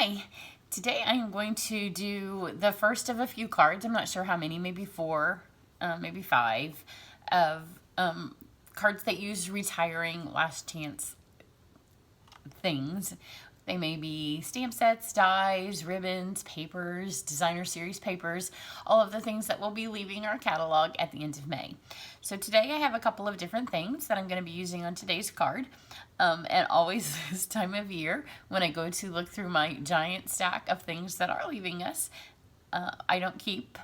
Hi, today I am going to do the first of a few cards. I'm not sure how many, maybe four, maybe five, of cards that use retiring last chance things. They may be stamp sets, dies, ribbons, papers, designer series papers, all of the things that will be leaving our catalog at the end of May. So today I have a couple of different things that I'm going to be using on today's card. And always this time of year, when I go to look through my giant stack of things that are leaving us, I don't keep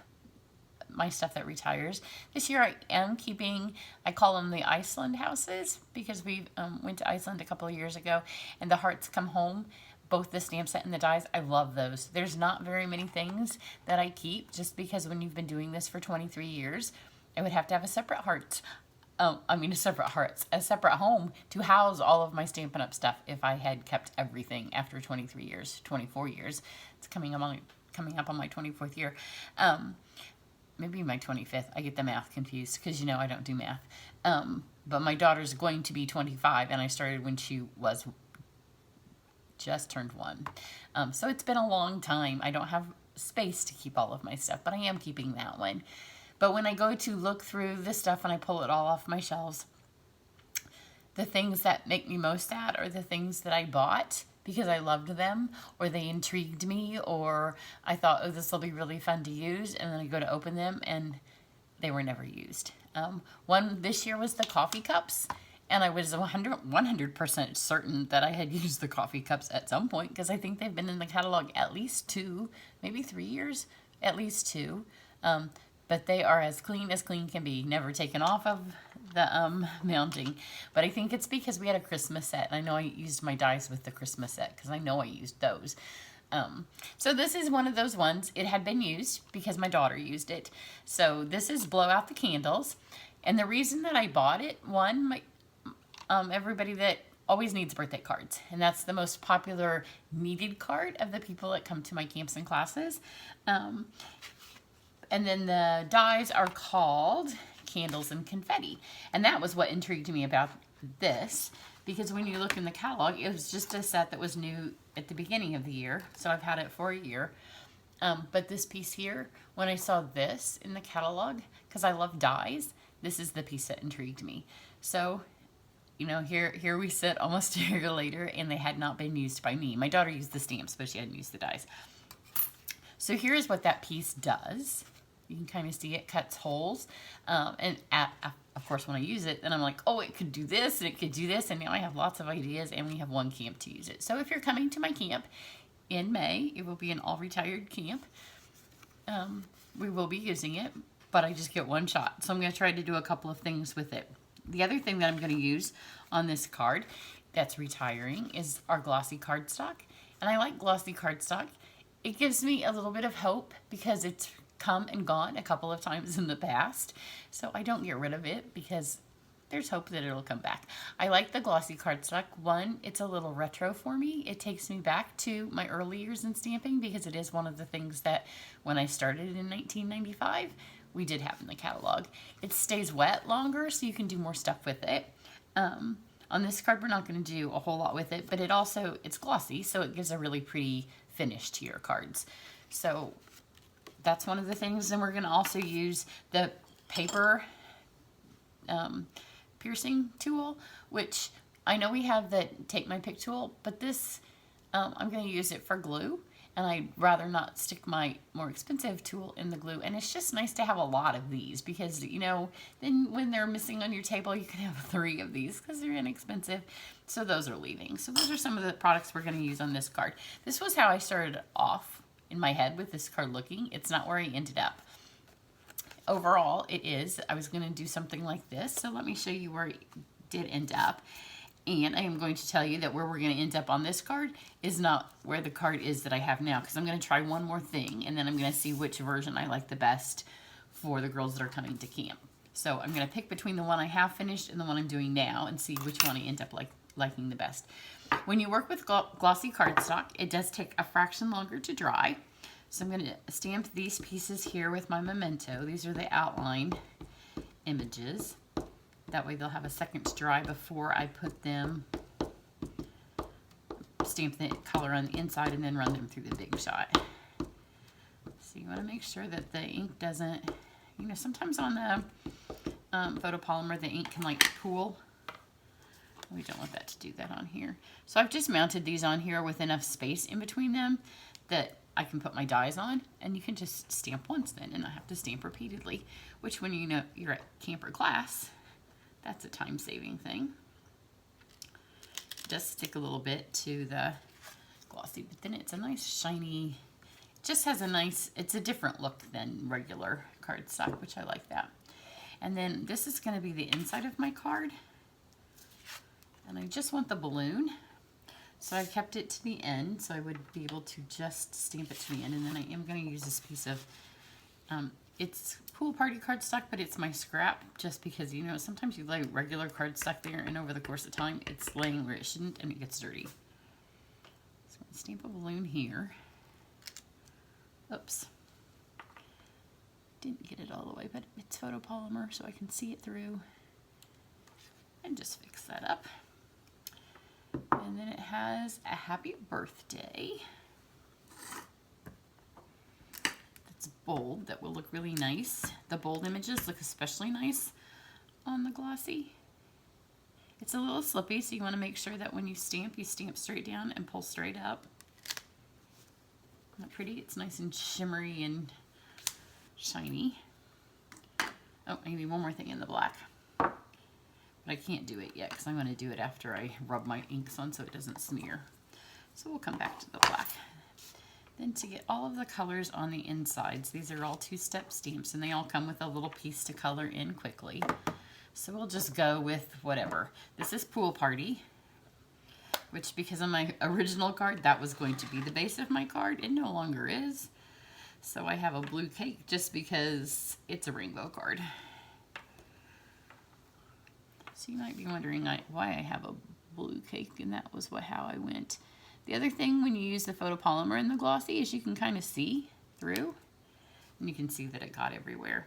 my stuff that retires. This year I am keeping, I call them the Iceland houses, because we went to Iceland a couple of years ago, and the hearts come home, both the stamp set and the dies. I love those. There's not very many things that I keep, just because when you've been doing this for 23 years, I would have to have a separate heart. A separate home to house all of my Stampin' Up! Stuff if I had kept everything after 23 years, 24 years. It's coming up on my 24th year. Maybe my 25th. I get the math confused because, you know, I don't do math. But my daughter's going to be 25, and I started when she was just turned 1. So it's been a long time. I don't have space to keep all of my stuff, but I am keeping that one. But when I go to look through the stuff and I pull it all off my shelves, the things that make me most sad are the things that I bought because I loved them, or they intrigued me, or I thought, oh, this will be really fun to use, and then I go to open them and they were never used. One this year was the coffee cups, and I was 100% certain that I had used the coffee cups at some point, because I think they've been in the catalog at least 2, maybe 3 years, at least 2. But they are as clean can be, never taken off of the mounting. But I think it's because we had a Christmas set. I know I used my dies with the Christmas set because I know I used those. So this is one of those ones. It had been used because my daughter used it. So this is Blow Out the Candles. And the reason that I bought it, everybody that always needs birthday cards. And that's the most popular needed card of the people that come to my camps and classes. And then the dies are called Candles and Confetti. And that was what intrigued me about this, because when you look in the catalog, it was just a set that was new at the beginning of the year. So I've had it for a year. But this piece here, when I saw this in the catalog, because I love dies, this is the piece that intrigued me. So, you know, here we sit almost a year later, and they had not been used by me. My daughter used the stamps, but she hadn't used the dies. So here's what that piece does. You can kind of see it cuts holes. Of course, when I use it, then I'm like, oh, it could do this and it could do this. And now I have lots of ideas, and we have one camp to use it. So if you're coming to my camp in May, it will be an all-retired camp. We will be using it, but I just get one shot. So I'm going to try to do a couple of things with it. The other thing that I'm going to use on this card that's retiring is our Glossy Cardstock. And I like Glossy Cardstock. It gives me a little bit of hope because it's come and gone a couple of times in the past. So I don't get rid of it because there's hope that it'll come back. I like the Glossy Cardstock. One, it's a little retro for me. It takes me back to my early years in stamping because it is one of the things that when I started in 1995, we did have in the catalog. It stays wet longer, so you can do more stuff with it. On this card, we're not going to do a whole lot with it, but it's glossy, so it gives a really pretty finish to your cards. So that's one of the things. And we're going to also use the paper piercing tool, which I know we have the Take My Pick tool, but this, I'm going to use it for glue. And I'd rather not stick my more expensive tool in the glue. And it's just nice to have a lot of these because, you know, then when they're missing on your table, you can have 3 of these because they're inexpensive. So those are leaving. So those are some of the products we're going to use on this card. This was how I started off in my head with this card looking. It's not where I ended up. Overall, I was going to do something like this. So let me show you where it did end up. And I am going to tell you that where we're going to end up on this card is not where the card is that I have now, because I'm going to try one more thing, and then I'm going to see which version I like the best for the girls that are coming to camp. So I'm going to pick between the one I have finished and the one I'm doing now and see which one I end up liking the best. When you work with glossy cardstock, it does take a fraction longer to dry. So I'm going to stamp these pieces here with my memento. These are the outline images. That way they'll have a second to dry before I put them stamp the color on the inside and then run them through the Big Shot. So you want to make sure that the ink doesn't, you know, sometimes on the photopolymer the ink can like pool. We don't want that to do that on here. So I've just mounted these on here with enough space in between them that I can put my dies on, and you can just stamp once then and not have to stamp repeatedly, which when you know you're at camp or class, that's a time-saving thing. It does stick a little bit to the glossy, but then it's a nice shiny, it just has a nice, it's a different look than regular cardstock, which I like that. And then this is going to be the inside of my card. And I just want the balloon, so I kept it to the end so I would be able to just stamp it to the end. And then I am going to use this piece of, it's Pool Party cardstock, but it's my scrap, just because, you know, sometimes you lay regular cardstock there and over the course of time it's laying where it shouldn't and it gets dirty. So I'm going to stamp a balloon here. Oops. Didn't get it all the way, but it's photopolymer so I can see it through. And just fix that up. And then it has a happy birthday. That's bold. That will look really nice. The bold images look especially nice on the glossy. It's a little slippy, so you want to make sure that when you stamp straight down and pull straight up. Isn't that pretty? It's nice and shimmery and shiny. Oh, I need one more thing in the black. But I can't do it yet because I'm going to do it after I rub my inks on so it doesn't smear. So we'll come back to the black. Then to get all of the colors on the insides, these are all two-step stamps and they all come with a little piece to color in quickly. So we'll just go with whatever. This is Pool Party, which because of my original card, that was going to be the base of my card. It no longer is. So I have a blue cake just because it's a rainbow card. So you might be wondering why I have a blue cake, and that was how I went. The other thing when you use the photopolymer in the glossy is you can kind of see through, and you can see that it got everywhere.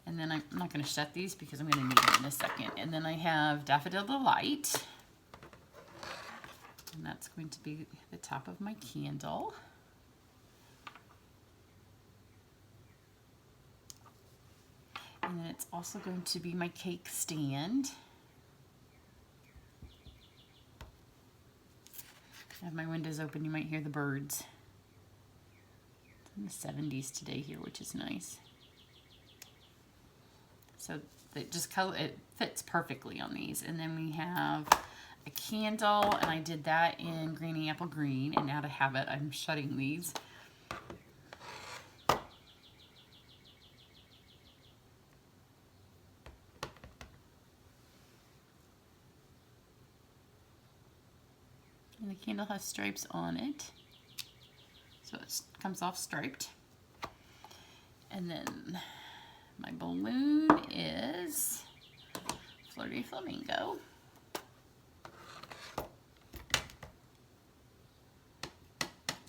And then I'm not going to shut these because I'm going to need them in a second. And then I have Daffodil Delight, and that's going to be the top of my candle. And then it's also going to be my cake stand. I have my windows open, you might hear the birds. It's in the 70s today here, which is nice. So it fits perfectly on these. And then we have a candle, and I did that in Greeny Apple Green, and out of habit I'm shutting these. And the candle has stripes on it, so it comes off striped. And then my balloon is Flirty Flamingo.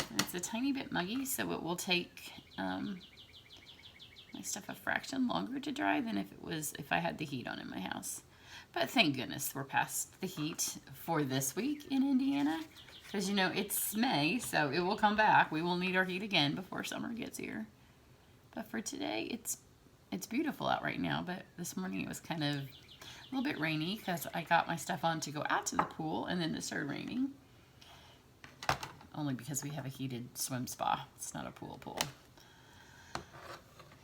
And it's a tiny bit muggy, so it will take my stuff a fraction longer to dry than if I had the heat on in my house. But thank goodness we're past the heat for this week in Indiana, because you know it's May, so it will come back. We will need our heat again before summer gets here. But for today, it's beautiful out right now. But this morning it was kind of a little bit rainy because I got my stuff on to go out to the pool, and then it started raining. Only because we have a heated swim spa. It's not a pool.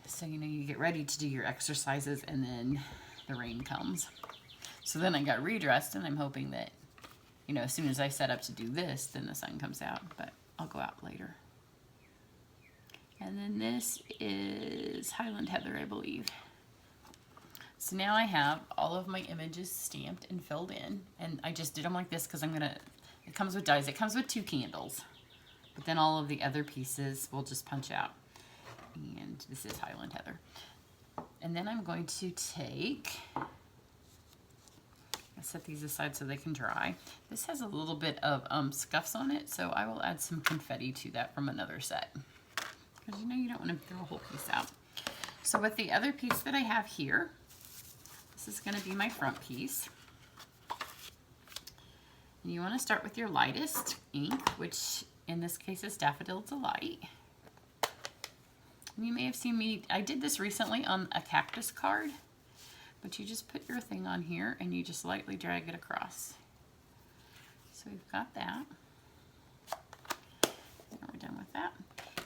So you know you get ready to do your exercises, and then the rain comes. So then I got redressed, and I'm hoping that, you know, as soon as I set up to do this, then the sun comes out, but I'll go out later. And then this is Highland Heather, I believe. So now I have all of my images stamped and filled in, and I just did them like this because it comes with dies. It comes with 2 candles, but then all of the other pieces will just punch out. And this is Highland Heather. And then I'm going to set these aside so they can dry. This has a little bit of scuffs on it, so I will add some confetti to that from another set. Because you know you don't want to throw a whole piece out. So with the other piece that I have here, this is going to be my front piece. And you want to start with your lightest ink, which in this case is Daffodil Delight. And you may have seen me, I did this recently on a cactus card, but you just put your thing on here and you just lightly drag it across. So we've got that. And we're done with that.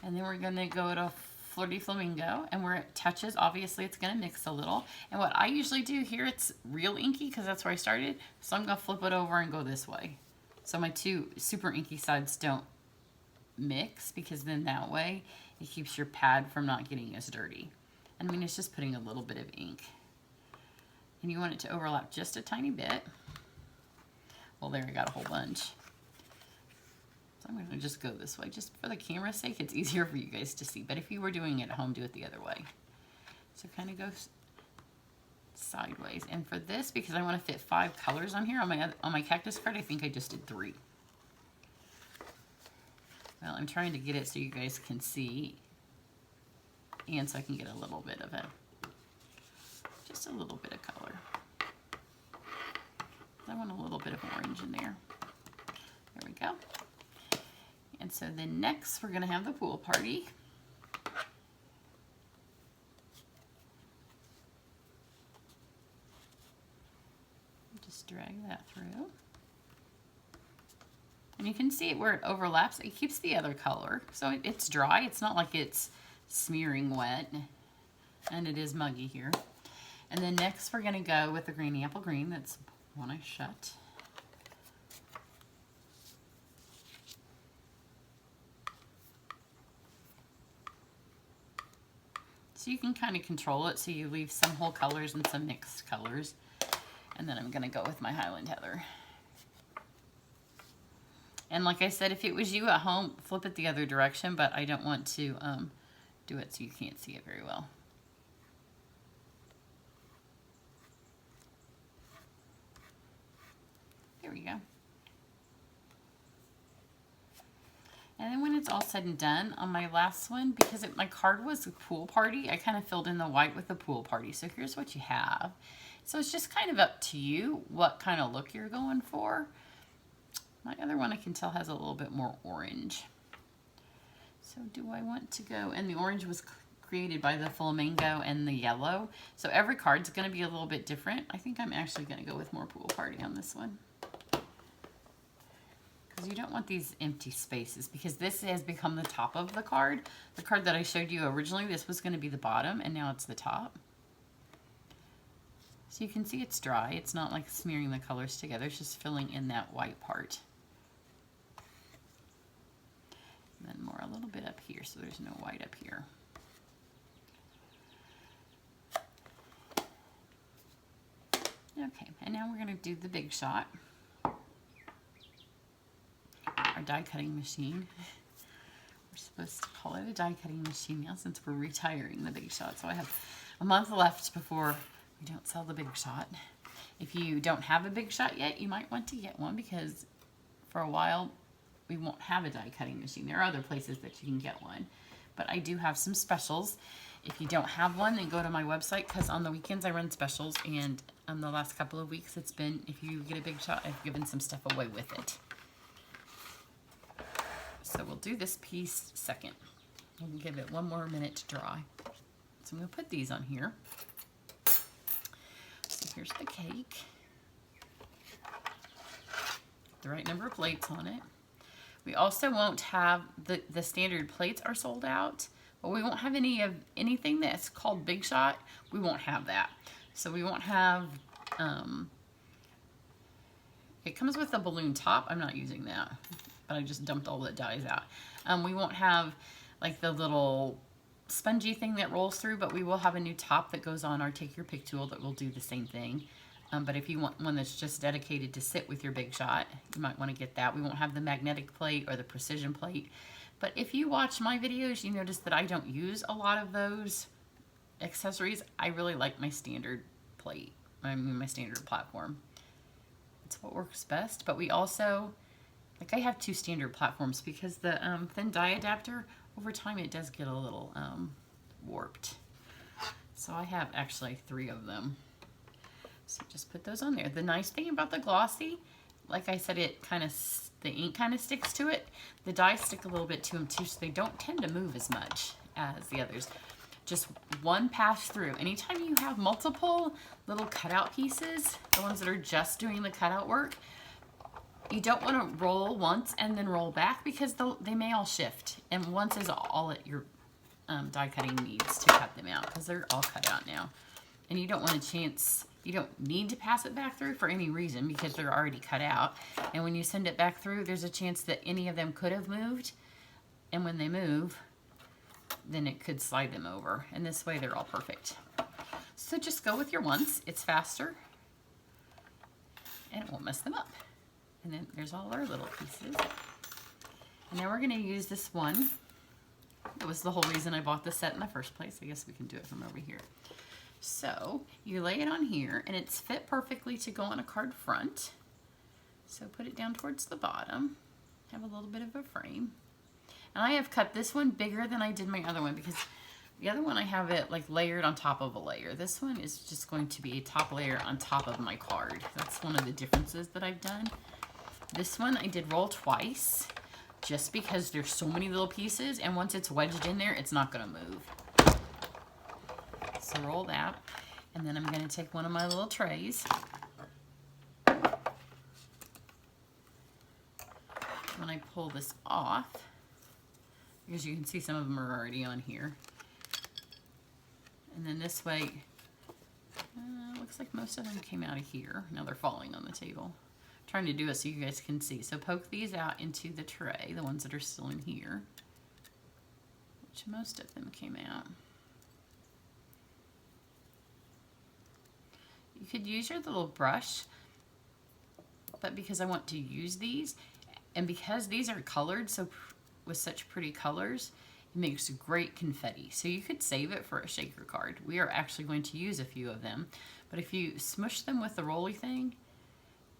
And then we're going to go to Flirty Flamingo, and where it touches, obviously it's going to mix a little. And what I usually do here, it's real inky because that's where I started, so I'm going to flip it over and go this way. So my two super inky sides don't mix, because then that way it keeps your pad from not getting as dirty. I mean, it's just putting a little bit of ink. And you want it to overlap just a tiny bit. Well, there, I got a whole bunch. So I'm going to just go this way. Just for the camera's sake, it's easier for you guys to see. But if you were doing it at home, do it the other way. So kind of go sideways. And for this, because I want to fit 5 colors on here, on my cactus card, I think I just did 3. Well, I'm trying to get it so you guys can see, and so I can get a little bit of it. Just a little bit of color. I want a little bit of orange in there. There we go. And so then next we're going to have the pool party. Just drag that through. And you can see it where it overlaps. It keeps the other color. So it's dry. It's not like it's smearing wet. And it is muggy here. And then next we're going to go with the Granny Apple Green. That's one I shut. So you can kind of control it so you leave some whole colors and some mixed colors. And then I'm going to go with my Highland Heather. And like I said, if it was you at home, flip it the other direction, but I don't want to do it so you can't see it very well. There we go. And then when it's all said and done, on my last one, because my card was a pool party, I kind of filled in the white with the pool party. So here's what you have. So it's just kind of up to you what kind of look you're going for. My other one I can tell has a little bit more orange. So do I want to go, and the orange was created by the flamingo and the yellow. So every card's going to be a little bit different. I think I'm actually going to go with more pool party on this one. Because you don't want these empty spaces, because this has become the top of the card. The card that I showed you originally, this was going to be the bottom, and now it's the top. So you can see it's dry. It's not like smearing the colors together. It's just filling in that white part. And then more a little bit up here, so there's no white up here. Okay, and now we're going to do the Big Shot. Our die cutting machine. We're supposed to call it a die cutting machine now since we're retiring the Big Shot. So I have a month left before we don't sell the Big Shot. If you don't have a Big Shot yet, you might want to get one, because for a while we won't have a die cutting machine. There are other places that you can get one, but I do have some specials. If you don't have one, then go to my website, because on the weekends I run specials, and the last couple of weeks it's been, if you get a Big Shot, I've given some stuff away with it. So we'll do this piece second. We'll give it one more minute to dry. So I'm going to put these on here. So here's the cake. The right number of plates on it. We also won't have, the standard plates are sold out, but we won't have anything that's called Big Shot. We won't have that. So we won't have, it comes with a balloon top. I'm not using that, but I just dumped all the dies out. We won't have like the little spongy thing that rolls through, but we will have a new top that goes on our Take Your Pick tool that will do the same thing. But if you want one that's just dedicated to sit with your Big Shot, you might want to get that. We won't have the magnetic plate or the precision plate. But if you watch my videos, you notice that I don't use a lot of those accessories. I really like my standard plate. I mean, my standard platform. It's what works best. But we also, like, I have 2 standard platforms, because the thin die adapter, over time it does get a little warped. So I have actually 3 of them. So just put those on there. The nice thing about the Glossy like I said, the ink kind of sticks to it. The dies stick a little bit to them too, so they don't tend to move as much as the others. Just one pass through. Anytime you have multiple little cutout pieces, the ones that are just doing the cutout work, you don't want to roll once and then roll back, because they may all shift. And once is all that your die cutting needs to cut them out, because they're all cut out now. And you don't want a chance, you don't need to pass it back through for any reason, because they're already cut out. And when you send it back through, there's a chance that any of them could have moved. And when they move, then it could slide them over. And this way they're all perfect. So just go with your ones. It's faster. And it won't mess them up. And then there's all our little pieces. And now we're going to use this one. That was the whole reason I bought this set in the first place. I guess we can do it from over here. So you lay it on here, and it's fit perfectly to go on a card front. So put it down towards the bottom. Have a little bit of a frame. And I have cut this one bigger than I did my other one, because the other one I have it like layered on top of a layer. This one is just going to be a top layer on top of my card. That's one of the differences that I've done. This one I did roll twice, just because there's so many little pieces, and once it's wedged in there, it's not going to move. So roll that, and then I'm going to take one of my little trays. When I pull this off, because you can see some of them are already on here. And then this way, looks like most of them came out of here. Now they're falling on the table. I'm trying to do it so you guys can see. So poke these out into the tray, the ones that are still in here, which most of them came out. You could use your little brush, but because I want to use these, and because these are colored so with such pretty colors, it makes great confetti. So you could save it for a shaker card. We are actually going to use a few of them, but if you smush them with the roly thing,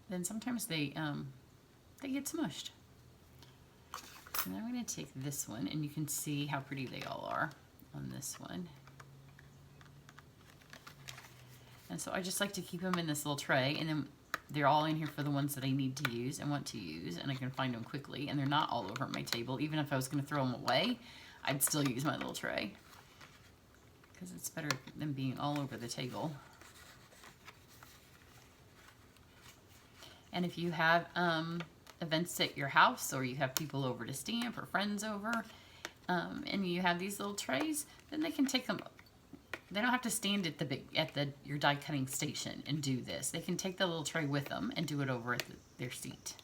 then sometimes they get smushed. And I'm going to take this one, and you can see how pretty they all are on this one. And so I just like to keep them in this little tray, and then they're all in here for the ones that I need to use and want to use, and I can find them quickly, and they're not all over my table. Even if I was going to throw them away, I'd still use my little tray, because it's better than being all over the table. And if you have events at your house, or you have people over to stamp, or friends over, and you have these little trays, then they can take them. They don't have to stand at your die cutting station and do this. They can take the little tray with them and do it over at their seat.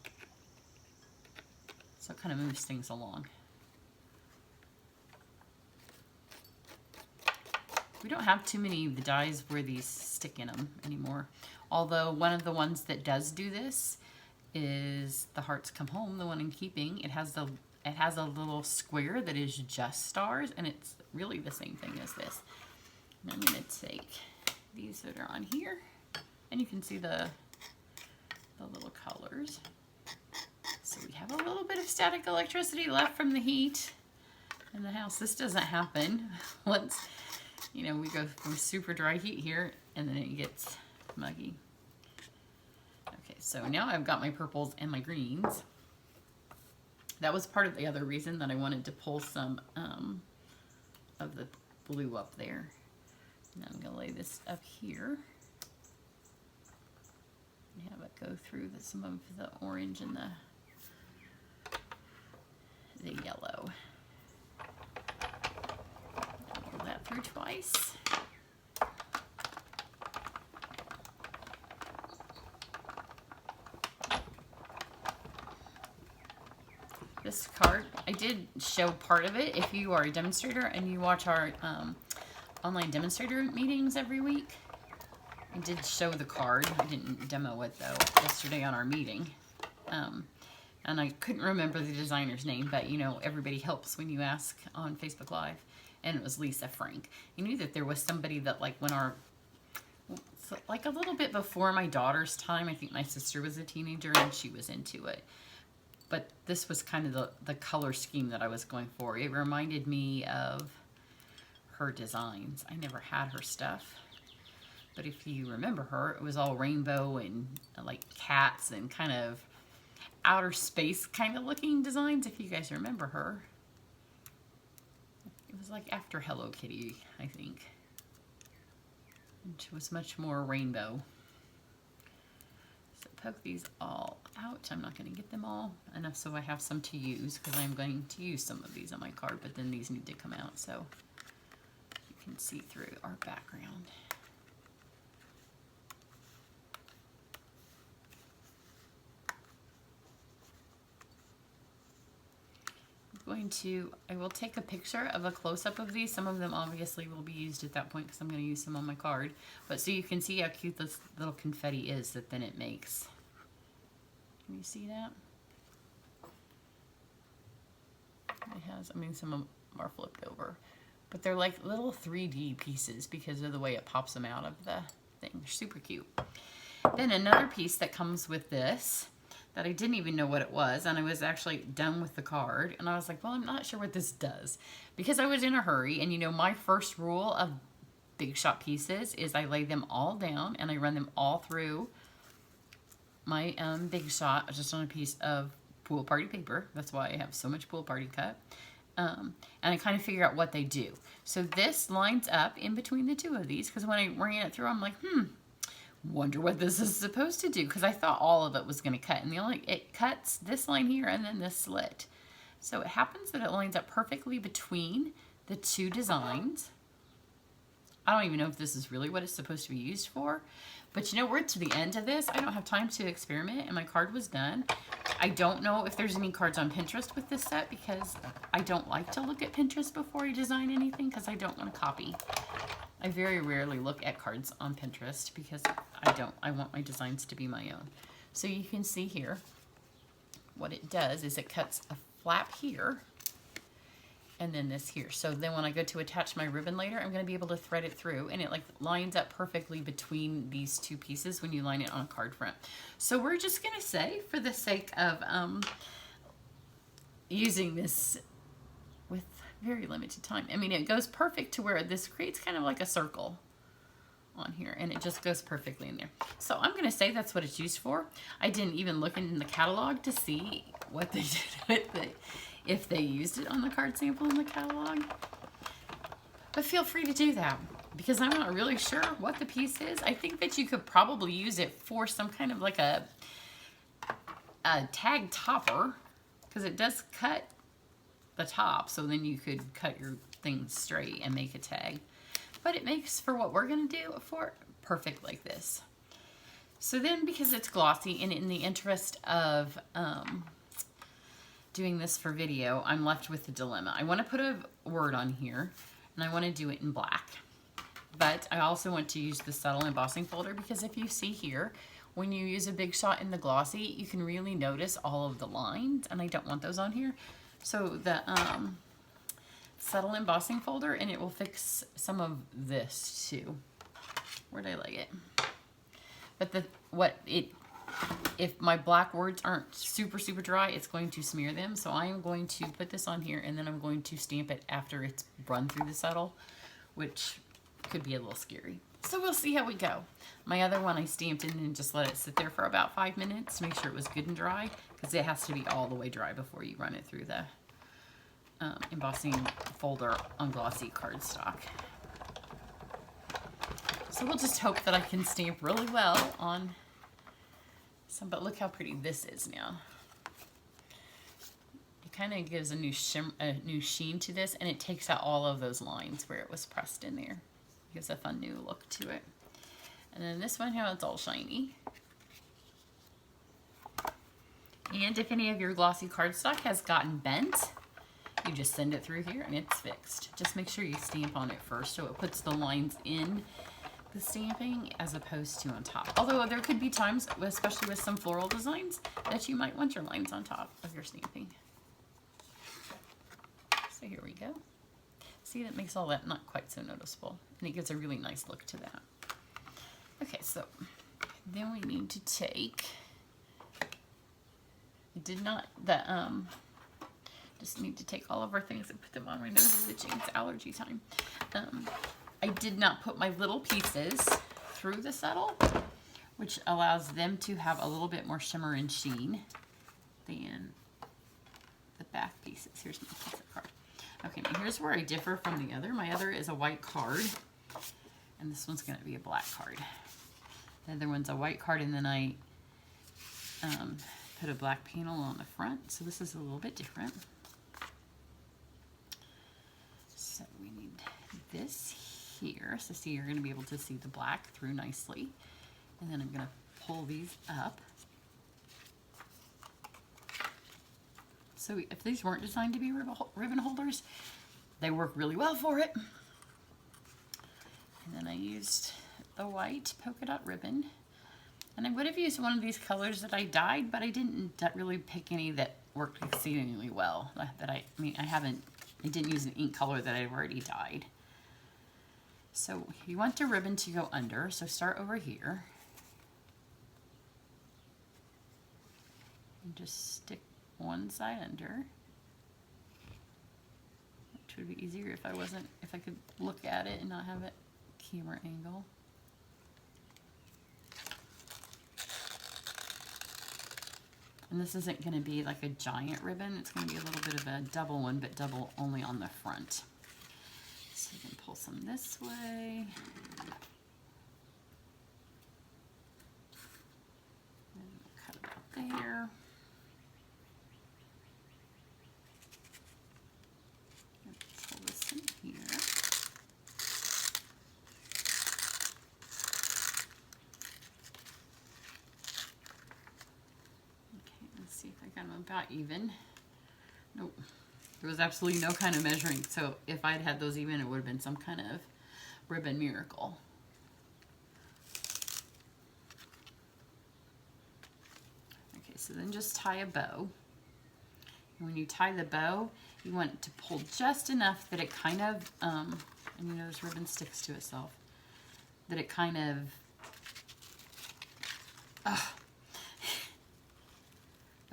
So it kind of moves things along. We don't have too many of the dies where these stick in them anymore. Although one of the ones that does do this is the Hearts Come Home, the one I'm keeping. It has a little square that is just stars, and it's really the same thing as this. And I'm going to take these that are on here, and you can see the little colors. So we have a little bit of static electricity left from the heat in the house. This doesn't happen once, you know, we go from super dry heat here, and then it gets muggy. Okay, so now I've got my purples and my greens. That was part of the other reason that I wanted to pull some of the blue up there. Now I'm going to lay this up here. Have it go through some of the orange and the yellow. Roll that through twice. This card, I did show part of it. If you are a demonstrator and you watch our online demonstrator meetings every week, I did show the card. I didn't demo it though yesterday on our meeting. And I couldn't remember the designer's name, but you know, everybody helps when you ask on Facebook Live. And it was Lisa Frank. I knew that there was somebody that like when like a little bit before my daughter's time, I think my sister was a teenager and she was into it. But this was kind of the color scheme that I was going for. It reminded me of her designs. I never had her stuff. But if you remember her, it was all rainbow and like cats and kind of outer space kind of looking designs, if you guys remember her. It was like after Hello Kitty, I think. And she was much more rainbow. So poke these all out. I'm not going to get them all enough so I have some to use, because I'm going to use some of these on my card, but then these need to come out so you can see through our background. I will take a picture of a close-up of these. Some of them obviously will be used at that point because I'm going to use some on my card. But so you can see how cute this little confetti is that then it makes. Can you see that? It has, I mean, some of them are flipped over. But they're like little 3D pieces because of the way it pops them out of the thing. They're super cute. Then another piece that comes with this that I didn't even know what it was, and I was actually done with the card, and I was like, well, I'm not sure what this does, because I was in a hurry, and you know, my first rule of Big Shot pieces is I lay them all down, and I run them all through my Big Shot, just on a piece of pool party paper. That's why I have so much pool party cut, and I kind of figure out what they do. So this lines up in between the two of these, because when I ran it through, I'm like, wonder what this is supposed to do, because I thought all of it was going to cut, and it cuts this line here and then this slit. So it happens that it lines up perfectly between the two designs. I don't even know if this is really what it's supposed to be used for, but you know, we're to the end of this. I don't have time to experiment, and my card was done. I don't know if there's any cards on Pinterest with this set, because I don't like to look at Pinterest before I design anything, because I don't want to copy. I very rarely look at cards on Pinterest because I want my designs to be my own. So you can see here, what it does is it cuts a flap here and then this here. So then when I go to attach my ribbon later, I'm going to be able to thread it through, and it like lines up perfectly between these two pieces when you line it on a card front. So we're just going to say, for the sake of using this with very limited time, I mean, it goes perfect to where this creates kind of like a circle on here, and it just goes perfectly in there. So I'm going to say that's what it's used for. I didn't even look in the catalog to see what they did with it, if they used it on the card sample in the catalog. But feel free to do that, because I'm not really sure what the piece is. I think that you could probably use it for some kind of like a tag topper, because it does cut the top, so then you could cut your thing straight and make a tag. But it makes for what we're going to do for perfect like this. So then, because it's glossy, and in the interest of doing this for video, I'm left with the dilemma. I want to put a word on here, and I want to do it in black. But I also want to use the subtle embossing folder, because if you see here, when you use a Big Shot in the glossy, you can really notice all of the lines, and I don't want those on here. So the subtle embossing folder, and it will fix some of this too. Where'd I lay it? But if my black words aren't super dry, it's going to smear them. So I am going to put this on here, and then I'm going to stamp it after it's run through the subtle, which could be a little scary. So we'll see how we go. My other one I stamped in and just let it sit there for about 5 minutes to make sure it was good and dry, because it has to be all the way dry before you run it through the embossing folder on Glossy Cardstock. So we'll just hope that I can stamp really well on some, but look how pretty this is now. It kind of gives a new sheen to this, and it takes out all of those lines where it was pressed in there. It gives a fun new look to it. And then this one, how it's all shiny. And if any of your Glossy Cardstock has gotten bent, you just send it through here and it's fixed. Just make sure you stamp on it first so it puts the lines in the stamping as opposed to on top. Although there could be times, especially with some floral designs, that you might want your lines on top of your stamping. So here we go. See, that makes all that not quite so noticeable, and it gives a really nice look to that. Okay, so then we need to take, just need to take all of our things and put them on. My nose is itching, it's allergy time. I did not put my little pieces through the subtle, which allows them to have a little bit more shimmer and sheen. than the back pieces. Here's my piece of card. Okay, now here's where I differ from the other. My other is a white card, and this one's going to be a black card. The other one's a white card, and then I put a black panel on the front, so this is a little bit different. So we need this here. So see, you're going to be able to see the black through nicely. And then I'm going to pull these up. So if these weren't designed to be ribbon holders, they work really well for it. And then I used the white polka dot ribbon. And I would have used one of these colors that I dyed, but I didn't really pick any that worked exceedingly well. I didn't use an ink color that I've already dyed. So you want your ribbon to go under, so start over here. And just stick one side under. Which would be easier if I could look at it and not have it camera angle. And this isn't going to be like a giant ribbon, it's going to be a little bit of a double one, but double only on the front. So you can pull some this way. And cut it out there. And pull this in here. Okay, let's see if I got them about even. Nope. There was absolutely no kind of measuring, so if I'd had those even, it would have been some kind of ribbon miracle. Okay, so then just tie a bow. And when you tie the bow, you want it to pull just enough that it kind of, and you notice ribbon sticks to itself, that it kind of,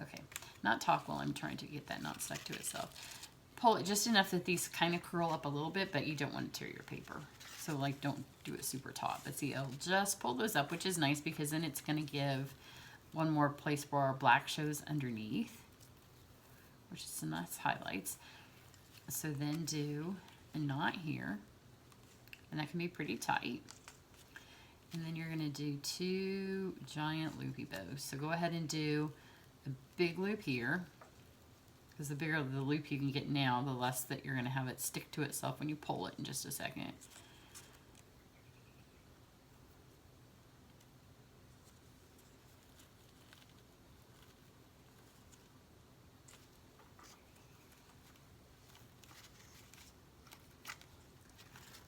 okay, not talk while I'm trying to get that knot stuck to itself. Pull it just enough that these kind of curl up a little bit, but you don't want to tear your paper. So like, don't do it super taut, but see, I'll just pull those up, which is nice because then it's going to give one more place where our black shows underneath, which is some nice highlights. So then do a knot here, and that can be pretty tight. And then you're going to do 2 giant loopy bows. So go ahead and do a big loop here, because the bigger the loop you can get now, the less that you're going to have it stick to itself when you pull it in just a second.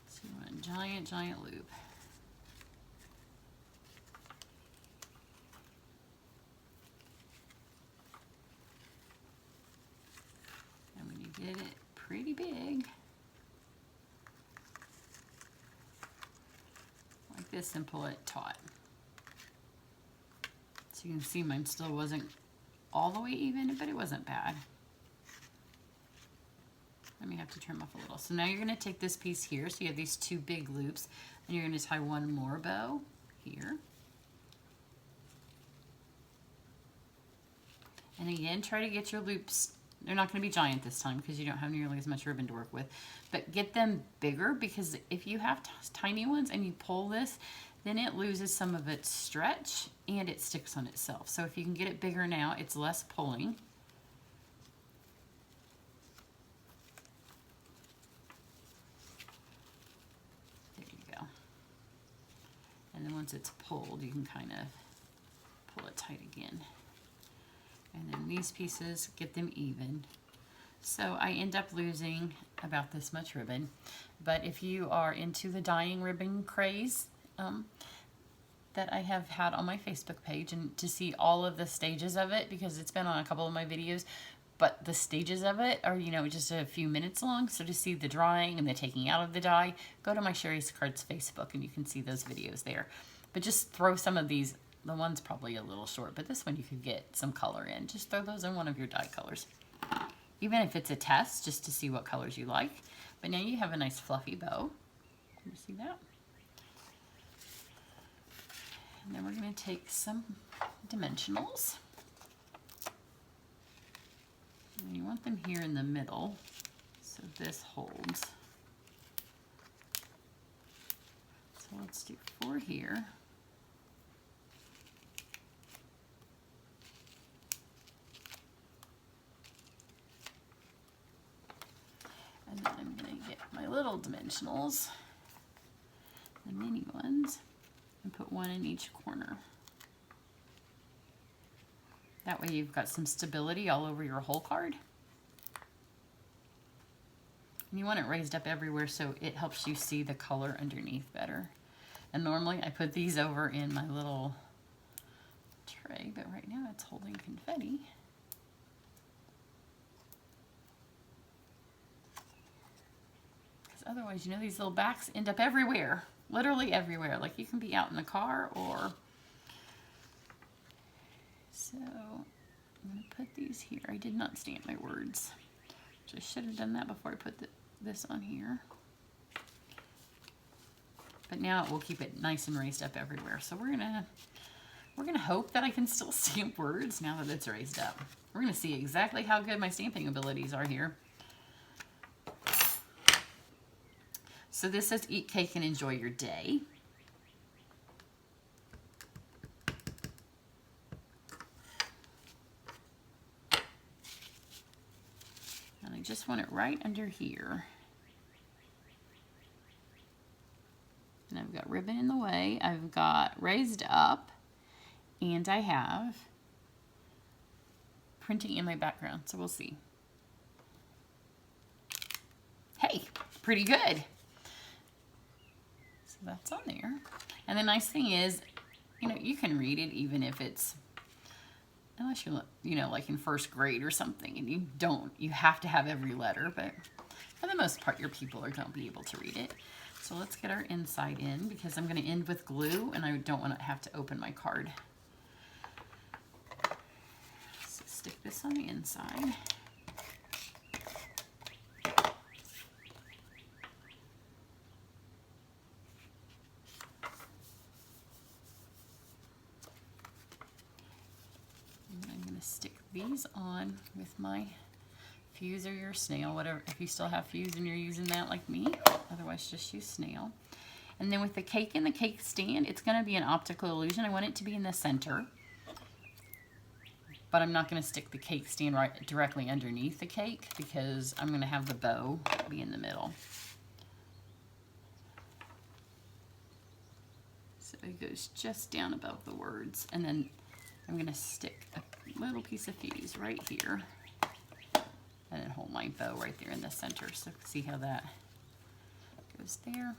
So you want a giant loop. Get it pretty big, like this, and pull it taut. So you can see mine still wasn't all the way even, but it wasn't bad. I may have to trim off a little. So now you're going to take this piece here, so you have these 2 big loops, and you're going to tie one more bow here. And again, try to get your loops, they're not going to be giant this time because you don't have nearly as much ribbon to work with, but get them bigger, because if you have tiny ones and you pull this, then it loses some of its stretch and it sticks on itself. So if you can get it bigger now, it's less pulling. There you go. And then once it's pulled, you can kind of pull it tight again. And then these pieces, get them even. So I end up losing about this much ribbon. But if you are into the dyeing ribbon craze that I have had on my Facebook page, and to see all of the stages of it, because it's been on a couple of my videos, but the stages of it are, you know, just a few minutes long. So to see the drying and the taking out of the dye, go to my Cheri's Cards Facebook and you can see those videos there. But just throw some of these. The one's probably a little short, but this one you could get some color in. Just throw those in one of your dye colors. Even if it's a test, just to see what colors you like. But now you have a nice fluffy bow. Can you see that? And then we're going to take some dimensionals. And you want them here in the middle, so this holds. So let's do 4 here. And then I'm going to get my little dimensionals, the mini ones, and put 1 in each corner. That way you've got some stability all over your whole card. And you want it raised up everywhere so it helps you see the color underneath better. And normally I put these over in my little tray, but right now it's holding confetti. Because otherwise, you know, these little backs end up everywhere, literally everywhere. Like you can be out in the car or... So I'm going to put these here. I did not stamp my words. So I should have done that before I put this on here. But now it will keep it nice and raised up everywhere. So we're gonna hope that I can still stamp words now that it's raised up. We're gonna see exactly how good my stamping abilities are here. So this says eat cake and enjoy your day. And I just want it right under here. And I've got ribbon in the way, I've got raised up, and I have printing in my background, so we'll see. Hey, pretty good. So that's on there. And the nice thing is, you know, you can read it even if it's, unless you're, you know, like in first grade or something, and you have to have every letter, but for the most part, your people are going to be able to read it. So let's get our inside in because I'm going to end with glue and I don't want to have to open my card. So stick this on the inside. And I'm going to stick these on with my fuse or your snail, whatever, if you still have fuse and you're using that like me, otherwise just use snail. And then with the cake and the cake stand, it's going to be an optical illusion. I want it to be in the center, but I'm not going to stick the cake stand right directly underneath the cake because I'm going to have the bow be in the middle. So it goes just down above the words, and then I'm going to stick a little piece of fuse right here. And then hold my bow right there in the center. So see how that goes there.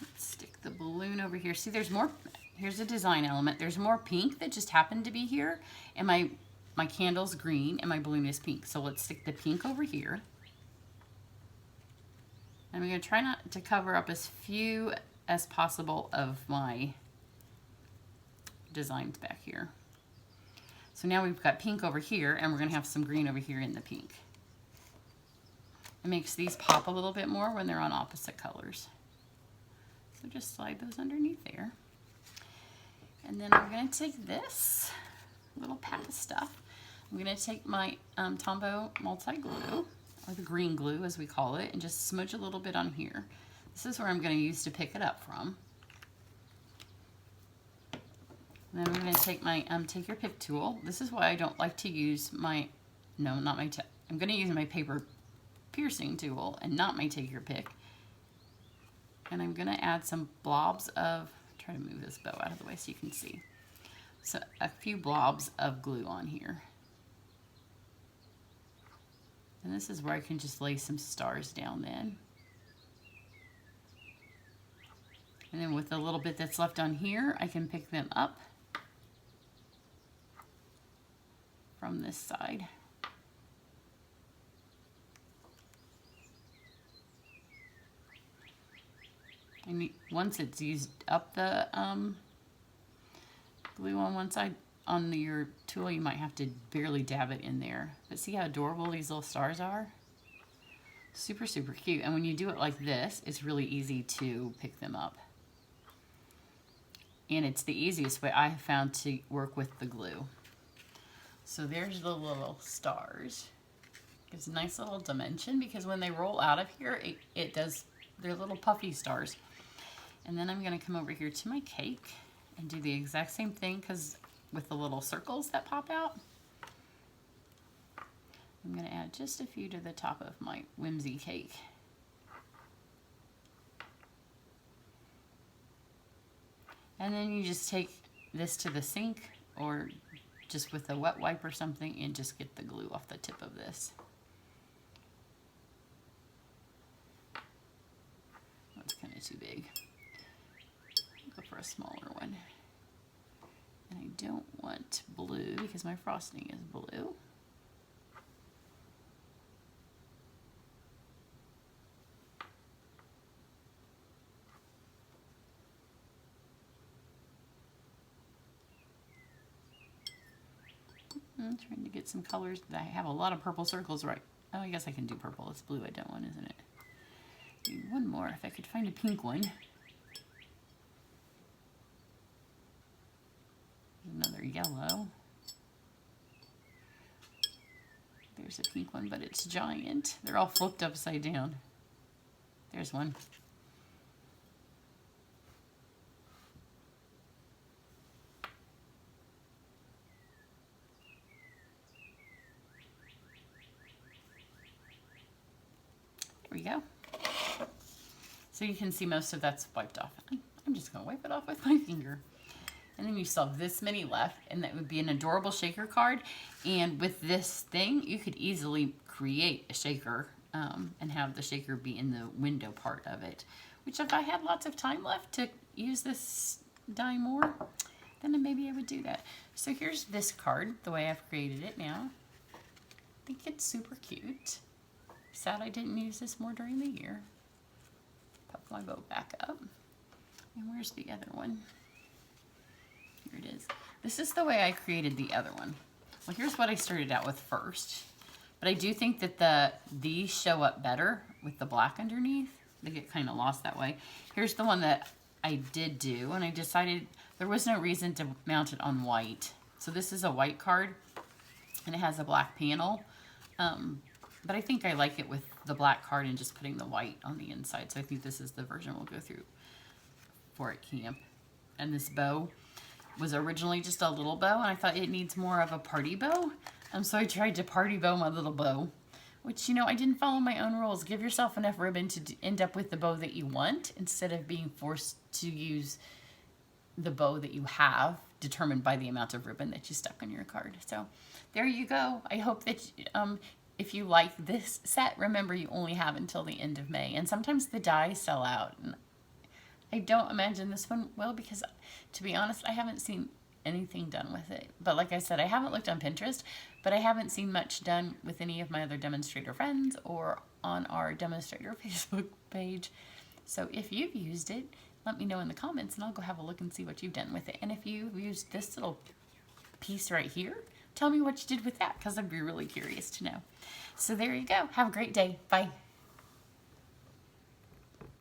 Let's stick the balloon over here. See, there's more, here's a design element. There's more pink that just happened to be here. And my candle's green and my balloon is pink. So let's stick the pink over here. And I'm gonna try not to cover up as few as possible of my designs back here. So now we've got pink over here and we're going to have some green over here in the pink. It makes these pop a little bit more when they're on opposite colors. So just slide those underneath there. And then I'm going to take this little pack of stuff. I'm going to take my Tombow multi-glue, or the green glue as we call it, and just smudge a little bit on here. This is where I'm going to use to pick it up from. And then I'm going to take my take your pick tool. This is why I don't like to use my, no, not my, I'm going to use my paper piercing tool and not my take your pick. And I'm going to add some blobs of, try to move this bow out of the way so you can see. So a few blobs of glue on here. And this is where I can just lay some stars down then. And then with the little bit that's left on here, I can pick them up from this side. And once it's used up the glue on one side, on your tool you might have to barely dab it in there. But see how adorable these little stars are? Super, super cute. And when you do it like this, it's really easy to pick them up. And it's the easiest way I have found to work with the glue. So there's the little stars. Gives a nice little dimension because when they roll out of here, it does, they're little puffy stars. And then I'm gonna come over here to my cake and do the exact same thing because with the little circles that pop out. I'm gonna add just a few to the top of my whimsy cake. And then you just take this to the sink or just with a wet wipe or something and just get the glue off the tip of this. That's kind of too big. I'll go for a smaller one. And I don't want blue because my frosting is blue. I'm trying to get some colors. I have a lot of purple circles, right? Oh, I guess I can do purple. It's blue I don't want, isn't it? Need one more if I could find a pink one. Another yellow. There's a pink one, but it's giant. They're all flipped upside down. There's one. There we go. So you can see most of that's wiped off. I'm just gonna wipe it off with my finger. And then you still have this many left, and that would be an adorable shaker card. And with this thing, you could easily create a shaker and have the shaker be in the window part of it. Which if I had lots of time left to use this die more, then maybe I would do that. So here's this card, the way I've created it now. I think it's super cute. Sad I didn't use this more during the year. Pop my bow back up. And where's the other one? Here it is. This is the way I created the other one. Well, here's what I started out with first. But I do think that these show up better with the black underneath. They get kind of lost that way. Here's the one that I did do, and I decided there was no reason to mount it on white. So this is a white card, and it has a black panel. But I think I like it with the black card and just putting the white on the inside. So I think this is the version we'll go through for at camp. And this bow was originally just a little bow, and I thought it needs more of a party bow. So I tried to party bow my little bow, which, you know, I didn't follow my own rules. Give yourself enough ribbon to end up with the bow that you want instead of being forced to use the bow that you have determined by the amount of ribbon that you stuck on your card. So there you go. I hope that if you like this set, remember you only have until the end of May. And sometimes the dies sell out. And I don't imagine this one will because, to be honest, I haven't seen anything done with it. But like I said, I haven't looked on Pinterest, but I haven't seen much done with any of my other demonstrator friends or on our demonstrator Facebook page. So if you've used it, let me know in the comments and I'll go have a look and see what you've done with it. And if you've used this little piece right here, tell me what you did with that because I'd be really curious to know. So there you go. Have a great day. Bye.